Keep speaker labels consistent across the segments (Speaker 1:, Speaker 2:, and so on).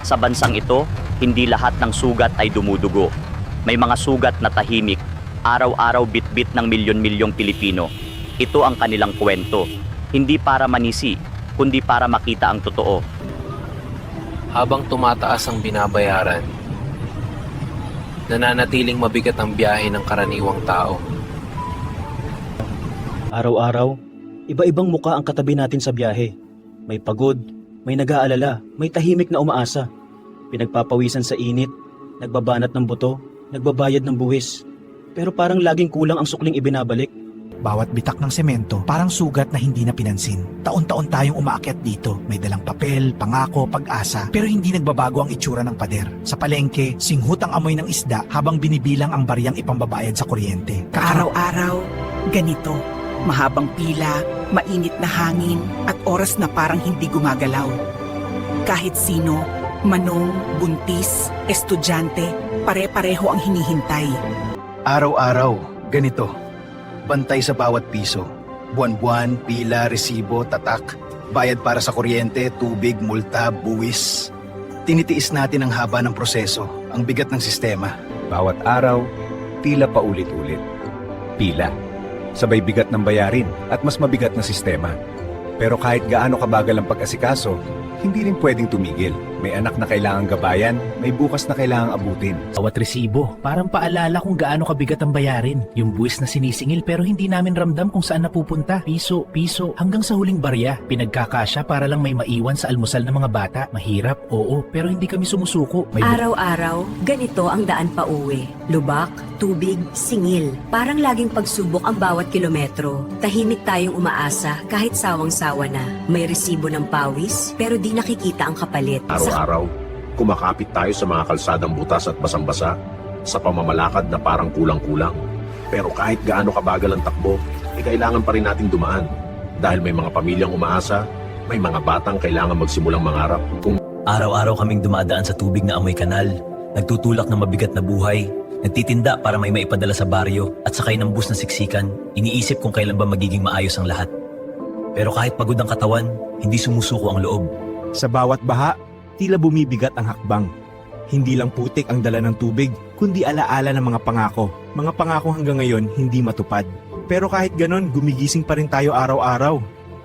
Speaker 1: Sa bansang ito, hindi lahat ng sugat ay dumudugo. May mga sugat na tahimik, araw-araw bitbit ng milyon-milyong Pilipino. Ito ang kanilang kwento, hindi para manisi, kundi para makita ang totoo.
Speaker 2: Habang tumataas ang binabayaran, nananatiling mabigat ang biyahe ng karaniwang tao.
Speaker 3: Araw-araw, iba-ibang muka ang katabi natin sa biyahe. May pagod, may nag-aalala, may tahimik na umaasa. Pinagpapawisan sa init, nagbabanat ng buto, nagbabayad ng buwis. Pero parang laging kulang ang sukling ibinabalik.
Speaker 4: Bawat bitak ng semento, parang sugat na hindi na pinansin. Taon-taon tayong umaakyat dito. May dalang papel, pangako, pag-asa. Pero hindi nagbabago ang itsura ng pader. Sa palengke, singhut ang amoy ng isda habang binibilang ang bariyang ipambabayad sa kuryente.
Speaker 5: Araw-araw, ganito. Mahabang pila, mainit na hangin, at oras na parang hindi gumagalaw. Kahit sino, manong, buntis, estudyante, pare-pareho ang hinihintay.
Speaker 6: Araw-araw, ganito. Bantay sa bawat piso. Buwan-buwan, pila, resibo, tatak. Bayad para sa kuryente, tubig, multa, buwis. Tinitiis natin ang haba ng proseso, ang bigat ng sistema.
Speaker 7: Bawat araw, tila pa ulit-ulit. Pila. Sabay bigat ng bayarin at mas mabigat na sistema. Pero kahit gaano kabagal ang pag-asikaso, hindi rin pwedeng tumigil. May anak na kailangang gabayan, may bukas na kailangang abutin.
Speaker 8: Bawat resibo, parang paalala kung gaano kabigat ang bayarin. Yung buwis na sinisingil pero hindi namin ramdam kung saan napupunta. Piso, piso, hanggang sa huling barya. Pinagkakasya para lang may maiwan sa almusal ng mga bata. Mahirap, oo, pero hindi kami sumusuko.
Speaker 9: Araw-araw, ganito ang daan pa uwi. Lubak, tubig, singil. Parang laging pagsubok ang bawat kilometro. Tahimik tayong umaasa kahit sawang-sawa na. May resibo ng pawis, pero di nakikita ang kapalit.
Speaker 10: Araw-araw, kumakapit tayo sa mga kalsadang butas at basang-basa sa pamamalakad na parang kulang-kulang. Pero kahit gaano kabagal ang takbo, kailangan pa rin nating dumaan. Dahil may mga pamilyang umaasa, may mga batang kailangan magsimulang mangarap.
Speaker 11: Araw-araw kaming dumadaan sa tubig na amoy kanal, nagtutulak ng mabigat na buhay, nagtitinda para may maipadala sa baryo at sakay ng bus na siksikan, iniisip kung kailan ba magiging maayos ang lahat. Pero kahit pagod ang katawan, hindi sumusuko ang loob.
Speaker 12: Sa bawat baha, tila bumibigat ang hakbang. Hindi lang putik ang dala ng tubig, kundi alaala ng mga pangako. Mga pangako hanggang ngayon hindi matupad. Pero kahit ganon, gumigising pa rin tayo araw-araw.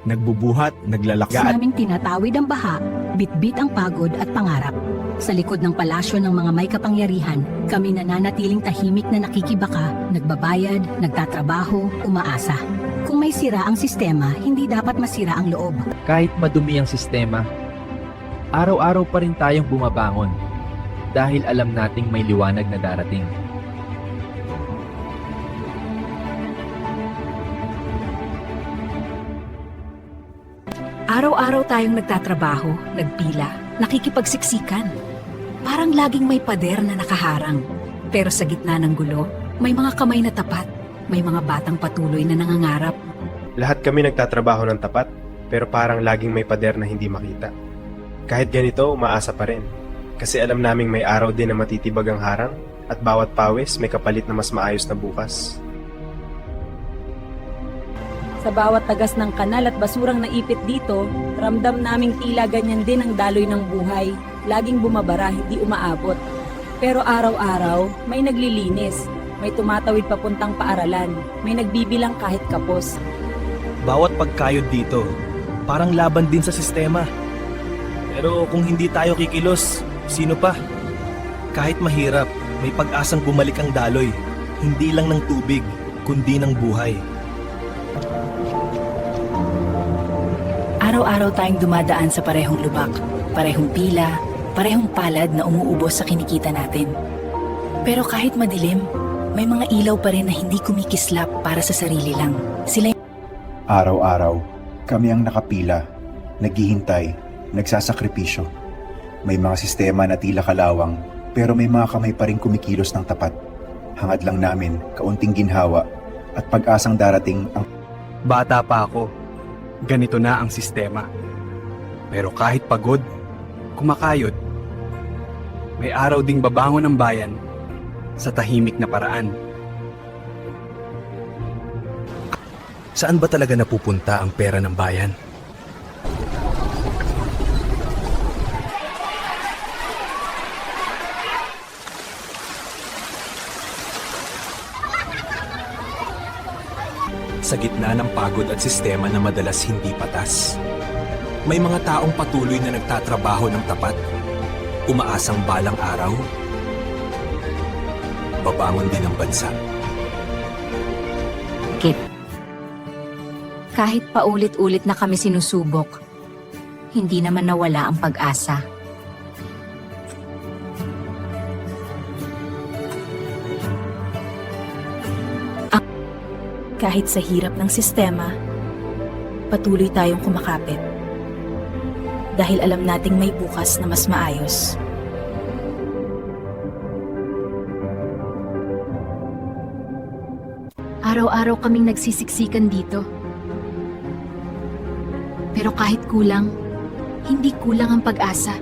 Speaker 12: Nagbubuhat, naglalakad.
Speaker 13: Sa naming tinatawid ang baha, bitbit ang pagod at pangarap. Sa likod ng palasyo ng mga may kapangyarihan, kami nananatiling tahimik na nakikibaka, nagbabayad, nagtatrabaho, umaasa. Kung may sira ang sistema, hindi dapat masira ang loob.
Speaker 2: Kahit madumi ang sistema, araw-araw pa rin tayong bumabangon dahil alam nating may liwanag na darating.
Speaker 5: Araw-araw tayong nagtatrabaho, nagpila, nakikipagsiksikan. Parang laging may pader na nakaharang. Pero sa gitna ng gulo, may mga kamay na tapat, may mga batang patuloy na nangangarap.
Speaker 14: Lahat kami nagtatrabaho ng tapat, pero parang laging may pader na hindi makita. Kahit ganito, umaasa pa rin. Kasi alam naming may araw din na matitibag ang harang at bawat pawis may kapalit na mas maayos na bukas.
Speaker 15: Sa bawat tagas ng kanal at basurang naipit dito, ramdam naming tila ganyan din ang daloy ng buhay. Laging bumabara, hindi umaabot. Pero araw-araw, may naglilinis. May tumatawid papuntang paaralan. May nagbibilang kahit kapos.
Speaker 3: Bawat pagkayod dito, parang laban din sa sistema. Pero kung hindi tayo kikilos, sino pa? Kahit mahirap, may pag-asang bumalik ang daloy. Hindi lang ng tubig, kundi ng buhay.
Speaker 5: Araw-araw tayong dumadaan sa parehong lubak, parehong pila, parehong palad na umuubos sa kinikita natin. Pero kahit madilim, may mga ilaw pa rin na hindi kumikislap para sa sarili lang.
Speaker 6: Araw-araw, kami ang nakapila, naghihintay, nagsasakripisyo. May mga sistema na tila kalawang, pero may mga kamay pa rin kumikilos ng tapat. Hangad lang namin, kaunting ginhawa, at pag-asang darating ang...
Speaker 12: Bata pa ako, ganito na ang sistema. Pero kahit pagod, kumakayod. May araw ding babangon ang bayan sa tahimik na paraan.
Speaker 3: Saan ba talaga napupunta ang pera ng bayan?
Speaker 12: Sa gitna ng pagod at sistema na madalas hindi patas, may mga taong patuloy na nagtatrabaho ng tapat, umaasang balang araw, babangon din ang bansa.
Speaker 16: Kip, kahit paulit-ulit na kami sinusubok, hindi naman nawala ang pag-asa.
Speaker 15: Kahit sa hirap ng sistema, patuloy tayong kumakapit. Dahil alam nating may bukas na mas maayos.
Speaker 13: Araw-araw kaming nagsisiksikan dito. Pero kahit kulang, hindi kulang ang pag-asa.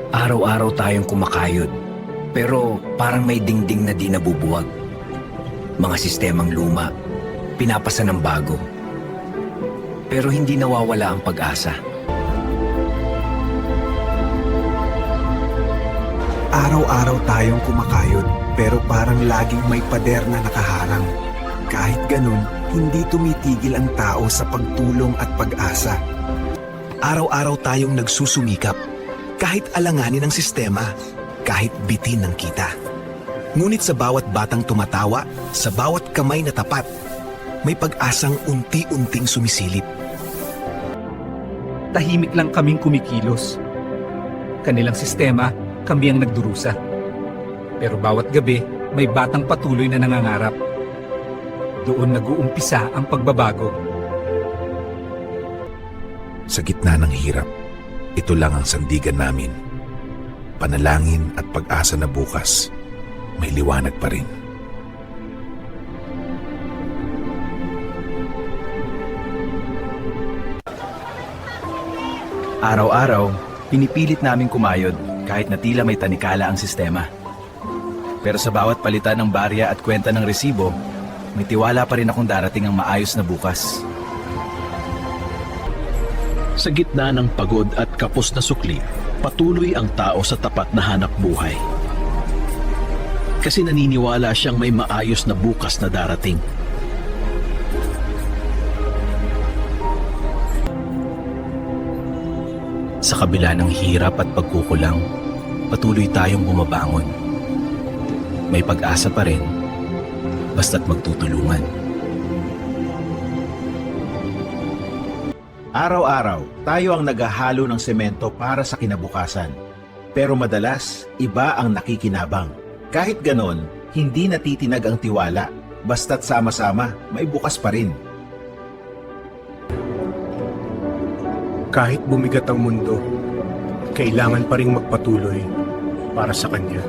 Speaker 11: Araw-araw tayong kumakayod, pero parang may dingding na di nabubuwag. Mga sistemang luma, pinapasa ng bago. Pero hindi nawawala ang pag-asa.
Speaker 4: Araw-araw tayong kumakayod, pero parang laging may pader na nakaharang. Kahit ganun, hindi tumitigil ang tao sa pagtulong at pag-asa. Araw-araw tayong nagsusumikap, kahit alanganin ang sistema, kahit bitin ng kita. Ngunit sa bawat batang tumatawa, sa bawat kamay na tapat, may pag-asang unti-unting sumisilip.
Speaker 2: Tahimik lang kaming kumikilos. Kanilang sistema, kami ang nagdurusa. Pero bawat gabi, may batang patuloy na nangangarap. Doon nag-uumpisa ang pagbabago.
Speaker 6: Sa gitna ng hirap, ito lang ang sandigan namin. Panalangin at pag-asa na bukas, may liwanag pa rin.
Speaker 11: Araw-araw, pinipilit namin kumayod kahit na tila may tanikala ang sistema. Pero sa bawat palitan ng barya at kwenta ng resibo, may tiwala pa rin akong darating ang maayos na bukas.
Speaker 17: Sa gitna ng pagod at kapos na sukli, patuloy ang tao sa tapat na hanap buhay. Kasi naniniwala siyang may maayos na bukas na darating.
Speaker 11: Sa kabila ng hirap at pagkukulang, patuloy tayong bumabangon. May pag-asa pa rin, basta't magtutulungan.
Speaker 18: Araw-araw, tayo ang naghahalo ng semento para sa kinabukasan. Pero madalas, iba ang nakikinabang. Kahit ganon, hindi natitinag ang tiwala. Basta't sama-sama, may bukas pa rin.
Speaker 14: Kahit bumigat ang mundo, kailangan pa ring magpatuloy para sa Kanya.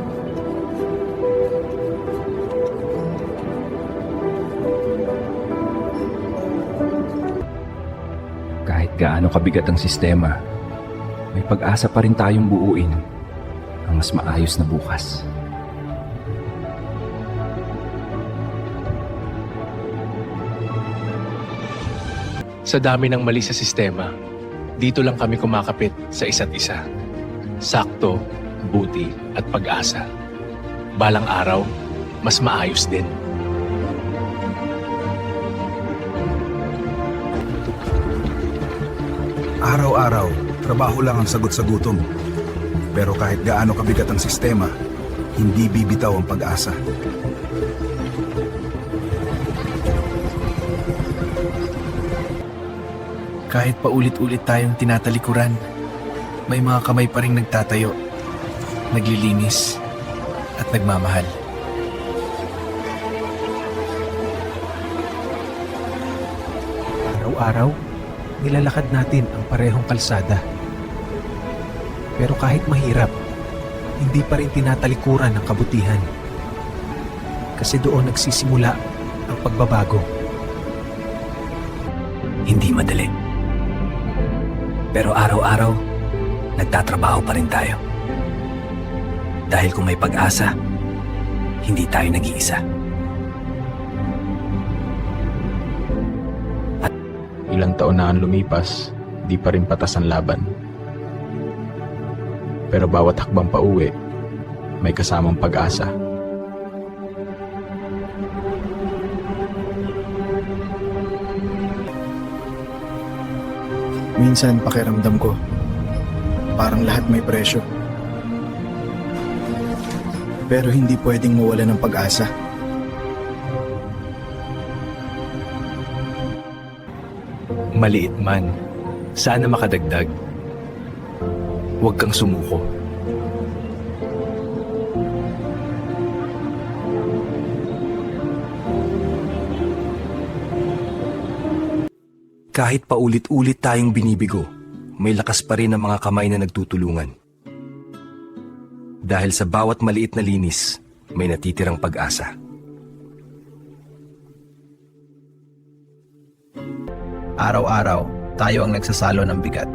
Speaker 2: Kahit gaano kabigat ang sistema, may pag-asa pa rin tayong buuin ang mas maayos na bukas.
Speaker 19: Sa dami ng mali sa sistema, dito lang kami kumakapit sa isa't isa. Sakto, buti at pag-asa. Balang araw, mas maayos din.
Speaker 6: Araw-araw, trabaho lang ang sagot sa gutom. Pero kahit gaano kabigat ang sistema, hindi bibitaw ang pag-asa.
Speaker 4: Kahit paulit-ulit tayong tinatalikuran, may mga kamay pa rin nagtatayo, naglilinis, at nagmamahal.
Speaker 14: Araw-araw, nilalakad natin ang parehong kalsada. Pero kahit mahirap, hindi pa rin tinatalikuran ang kabutihan. Kasi doon nagsisimula ang pagbabago.
Speaker 11: Hindi madali. Pero araw-araw, nagtatrabaho pa rin tayo. Dahil kung may pag-asa, hindi tayo nag-iisa.
Speaker 14: Ilang taon na ang lumipas, di pa rin patas ang laban.
Speaker 17: Pero bawat hakbang pauwi, may kasamang pag-asa.
Speaker 4: Minsan pakiramdam ko, parang lahat may presyo. Pero hindi pwedeng mawala ng pag-asa.
Speaker 19: Maliit man, sana makadagdag. Huwag kang sumuko.
Speaker 20: Kahit paulit-ulit tayong binibigo, may lakas pa rin ang mga kamay na nagtutulungan. Dahil sa bawat maliit na linis, may natitirang pag-asa.
Speaker 21: Araw-araw, tayo ang nagsasalo ng bigat.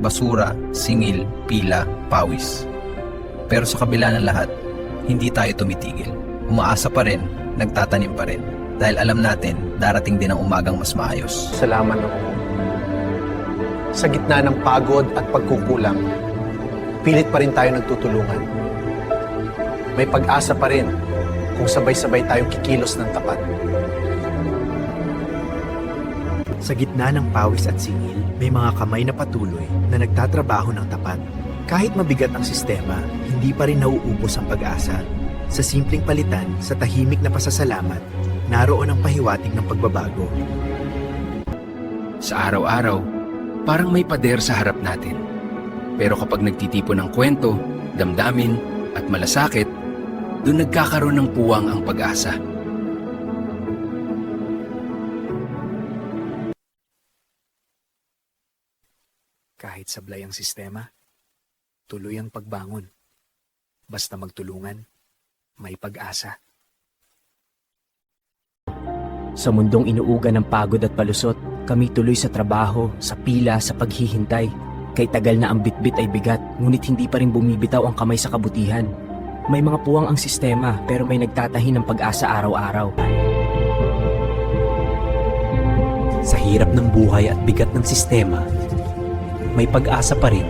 Speaker 21: Basura, singil, pila, pawis. Pero sa kabila ng lahat, hindi tayo tumitigil. Umaasa pa rin, nagtatanim pa rin. Dahil alam natin, darating din ang umagang mas maayos.
Speaker 22: Salamat ako. Sa gitna ng pagod at pagkukulang, pilit pa rin tayo nagtutulungan. May pag-asa pa rin kung sabay-sabay tayong kikilos ng tapat.
Speaker 4: Sa gitna ng pawis at singil, may mga kamay na patuloy na nagtatrabaho ng tapat. Kahit mabigat ang sistema, hindi pa rin nauubos ang pag-asa. Sa simpleng palitan, sa tahimik na pasasalamat, naroon ang pahiwatig ng pagbabago.
Speaker 23: Sa araw-araw, parang may pader sa harap natin. Pero kapag nagtitipon ng kwento, damdamin at malasakit, doon nagkakaroon ng puwang ang pag-asa.
Speaker 4: Kahit sablay ang sistema, tuloy ang pagbangon. Basta magtulungan, may pag-asa.
Speaker 24: Sa mundong inuuga ng pagod at palusot, kami tuloy sa trabaho, sa pila, sa paghihintay. Kay tagal na ang bitbit ay bigat, ngunit hindi pa rin bumibitaw ang kamay sa kabutihan. May mga puwang ang sistema, pero may nagtatahi ng pag-asa araw-araw.
Speaker 25: Sa hirap ng buhay at bigat ng sistema, may pag-asa pa rin,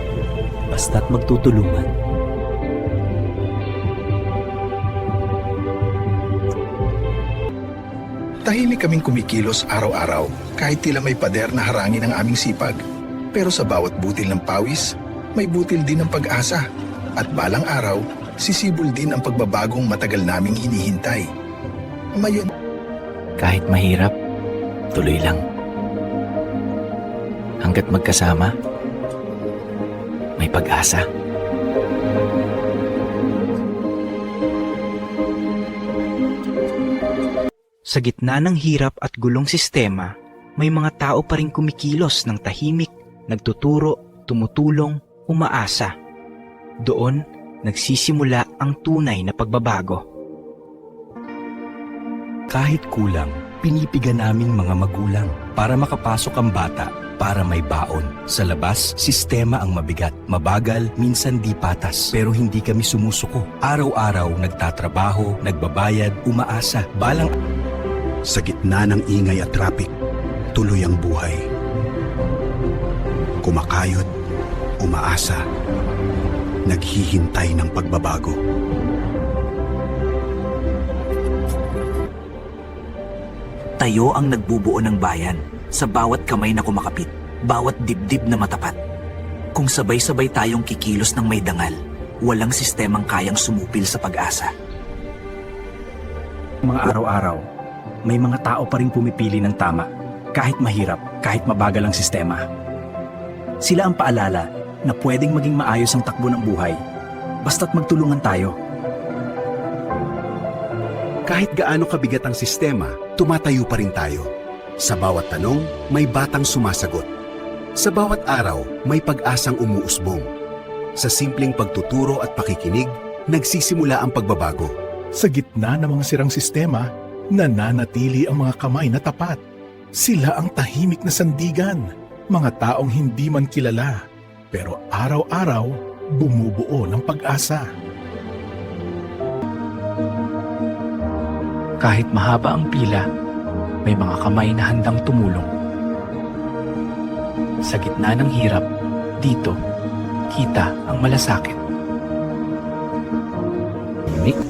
Speaker 25: basta't magtutulungan.
Speaker 26: Tahimik kaming kumikilos araw-araw kahit tila may pader na harangin ang aming sipag. Pero sa bawat butil ng pawis, may butil din ng pag-asa. At balang araw, sisibol din ang pagbabagong matagal naming hinihintay. Mayon.
Speaker 8: Kahit mahirap, tuloy lang. Hanggat magkasama, may pag-asa.
Speaker 4: Sa gitna ng hirap at gulong sistema, may mga tao pa rin kumikilos ng tahimik, nagtuturo, tumutulong, umaasa. Doon, nagsisimula ang tunay na pagbabago.
Speaker 20: Kahit kulang, pinipiga namin mga magulang para makapasok ang bata, para may baon. Sa labas, sistema ang mabigat, mabagal, minsan di patas. Pero hindi kami sumusuko. Araw-araw nagtatrabaho, nagbabayad, umaasa, balang...
Speaker 27: Sa gitna ng ingay at traffic, tuloy ang buhay. Kumakayod, umaasa, naghihintay ng pagbabago.
Speaker 4: Tayo ang nagbubuo ng bayan sa bawat kamay na kumakapit, bawat dibdib na matapat. Kung sabay-sabay tayong kikilos ng may dangal, walang sistemang kayang sumupil sa pag-asa.
Speaker 20: Mga araw-araw, may mga tao pa rin pumipili ng tama, kahit mahirap, kahit mabagal ang sistema. Sila ang paalala na pwedeng maging maayos ang takbo ng buhay, basta't magtulungan tayo.
Speaker 18: Kahit gaano kabigat ang sistema, tumatayo pa rin tayo. Sa bawat tanong, may batang sumasagot. Sa bawat araw, may pag-asang umuusbong. Sa simpleng pagtuturo at pakikinig, nagsisimula ang pagbabago.
Speaker 26: Sa gitna ng mga sirang sistema, nananatili ang mga kamay na tapat. Sila ang tahimik na sandigan, mga taong hindi man kilala, pero araw-araw bumubuo ng pag-asa.
Speaker 8: Kahit mahaba ang pila, may mga kamay na handang tumulong. Sa gitna ng hirap, dito, kita ang malasakit.
Speaker 11: Tahimik,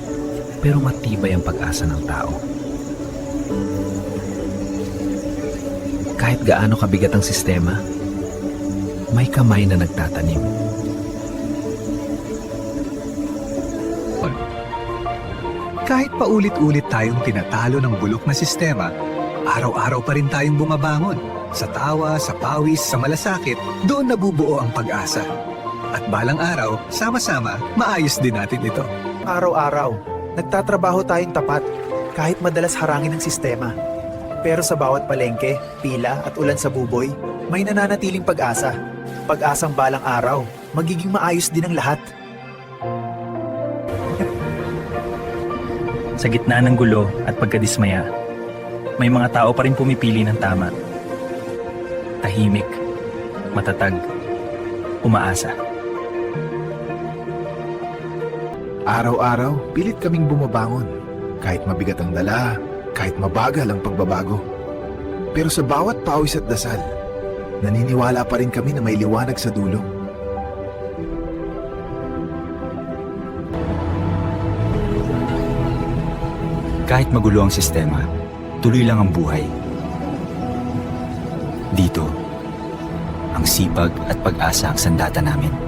Speaker 11: pero matibay ang pag-asa ng tao. Kahit gaano kabigat ang sistema, may kamay na nagtatanim.
Speaker 2: Kahit paulit-ulit tayong tinatalo ng bulok na sistema, araw-araw pa rin tayong bumabangon. Sa tawa, sa pawis, sa malasakit, doon nabubuo ang pag-asa. At balang araw, sama-sama, maayos din natin ito.
Speaker 4: Araw-araw, nagtatrabaho tayong tapat kahit madalas harangin ng sistema. Pero sa bawat palengke, pila at ulan sa buboy, may nananatiling pag-asa. Pag-asang balang araw, magiging maayos din ang lahat.
Speaker 8: Sa gitna ng gulo at pagkadismaya, may mga tao pa rin pumipili ng tama. Tahimik, matatag, umaasa.
Speaker 18: Araw-araw, pilit kaming bumabangon. Kahit mabigat ang dala, kahit mabagal ang pagbabago. Pero sa bawat pawis at dasal, naniniwala pa rin kami na may liwanag sa dulo.
Speaker 20: Kahit magulo ang sistema, tuloy lang ang buhay. Dito, ang sipag at pag-asa ang sandata namin.